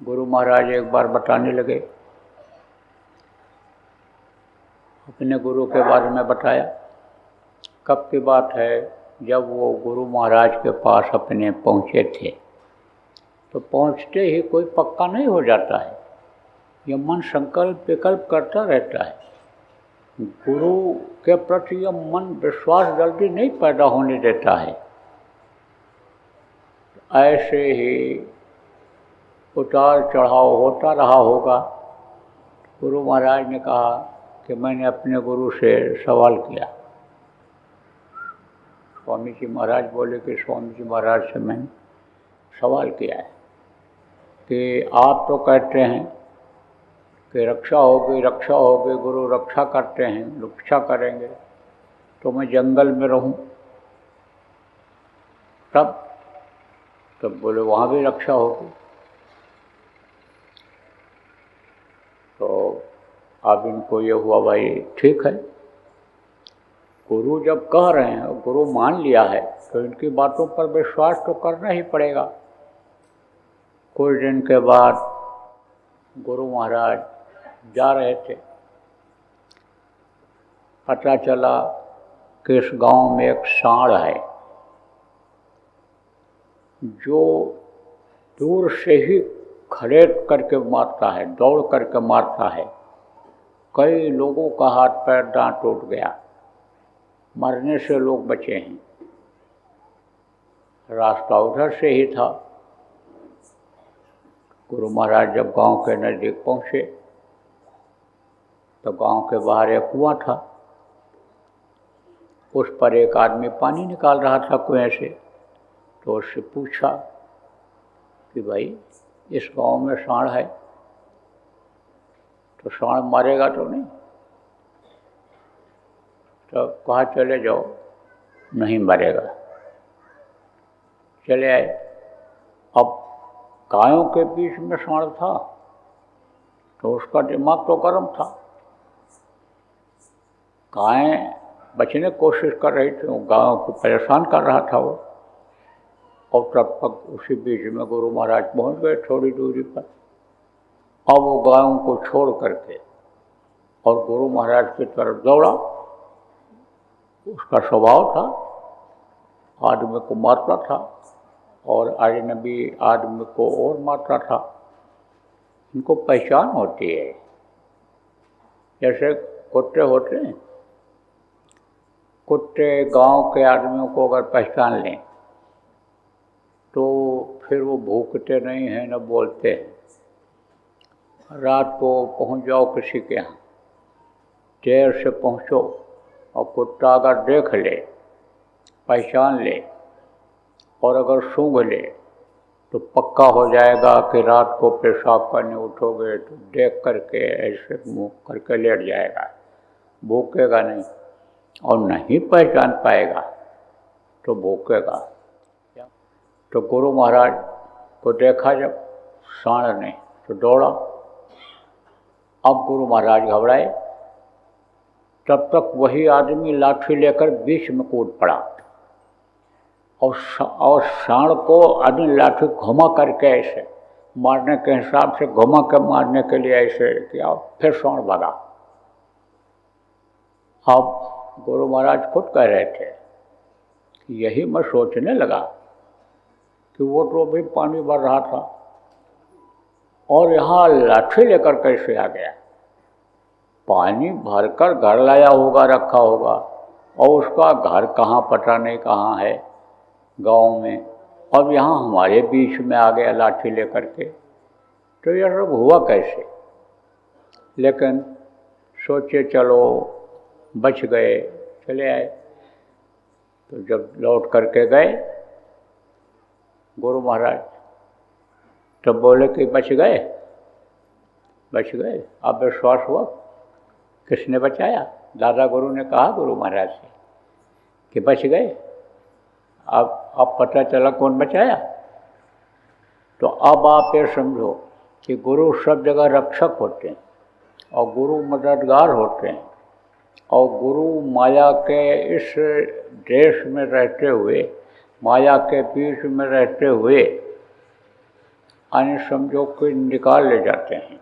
गुरु महाराज एक बार बताने लगे, अपने गुरु के बारे में बताया। कब की बात है, जब वो गुरु महाराज के पास अपने पहुँचे थे। तो पहुँचते ही कोई पक्का नहीं हो जाता है, ये मन संकल्प विकल्प करता रहता है। गुरु के प्रति यह मन विश्वास जल्दी नहीं पैदा होने देता है। ऐसे ही उतार चढ़ाव होता रहा होगा। गुरु महाराज ने कहा कि मैंने अपने गुरु से सवाल किया। स्वामी जी महाराज बोले कि स्वामी जी महाराज से मैंने सवाल किया है कि आप तो कहते हैं कि रक्षा होगी, गुरु रक्षा करते हैं, रक्षा करेंगे, तो मैं जंगल में रहूं तब बोले वहाँ भी रक्षा होगी। तो अब इनको ये हुआ, भाई ठीक है, गुरु जब कह रहे हैं, गुरु मान लिया है, तो इनकी बातों पर विश्वास तो करना ही पड़ेगा। कुछ दिन के बाद गुरु महाराज जा रहे थे, पता चला कि इस गांव में एक सांड है जो दूर से ही खड़ेट करके मारता है, दौड़ करके मारता है। कई लोगों का हाथ पैर दांत टूट गया, मरने से लोग बचे हैं। रास्ता उधर से ही था। गुरु महाराज जब गांव के नज़दीक पहुँचे तो गांव के बाहर एक कुआं था, उस पर एक आदमी पानी निकाल रहा था कुएं से। तो उससे पूछा कि भाई इस गांव में सांड है, तो सांड मारेगा तो नहीं? तो कहा चले जाओ, नहीं मरेगा। चले आए। अब गायों के बीच में सांड था तो उसका दिमाग तो गर्म था। गायें बचने की कोशिश कर रही थी, गायों को परेशान कर रहा था वो। और तब तक उसी बीच में गुरु महाराज पहुंच गए थोड़ी दूरी पर। अब वो गायों को छोड़ करके और गुरु महाराज की तरफ दौड़ा। उसका स्वभाव था, आदमी को मारता था और अजनबी आदमी को और मारता था। इनको पहचान होती है, जैसे कुत्ते होते हैं। कुत्ते गांव के आदमियों को अगर पहचान लें तो फिर वो भूखते नहीं हैं, न बोलते हैं। रात को पहुंच जाओ किसी के यहाँ, देर से पहुंचो और कुत्ता अगर देख ले, पहचान ले और अगर सूंघ ले तो पक्का हो जाएगा कि रात को पेशाब करने उठोगे तो देख करके ऐसे मुँह करके लेट जाएगा, भूखेगा नहीं। और नहीं पहचान पाएगा तो भूखेगा। तो गुरु महाराज को देखा जब सांड ने तो दौड़ा। अब गुरु महाराज घबराए। तब तक वही आदमी लाठी लेकर बीच में कूद पड़ा और सांड को आदमी लाठी घुमा करके ऐसे मारने के हिसाब से घुमा के मारने के लिए ऐसे किया, फिर सांड भागा। अब गुरु महाराज खुद कह रहे थे, यही मैं सोचने लगा कि वो तो भी पानी भर रहा था और यहाँ लाठी लेकर कैसे आ गया। पानी भरकर घर लाया होगा, रखा होगा, और उसका घर कहाँ पता नहीं कहाँ है गांव में। अब यहाँ हमारे बीच में आ गया लाठी लेकर के, तो यह सब हुआ कैसे। लेकिन सोचे चलो बच गए, चले आए। तो जब लौट करके गए गुरु महाराज, तब बोले कि बच गए। अब विश्वास हुआ, किसने बचाया? दादा गुरु ने कहा गुरु महाराज से कि बच गए। अब पता चला कौन बचाया। तो अब आप ये समझो कि गुरु सब जगह रक्षक होते हैं और गुरु मददगार होते हैं। और गुरु माया के इस देश में रहते हुए, माया के बीच में रहते हुए अन्य समझो कोई निकाल ले जाते हैं।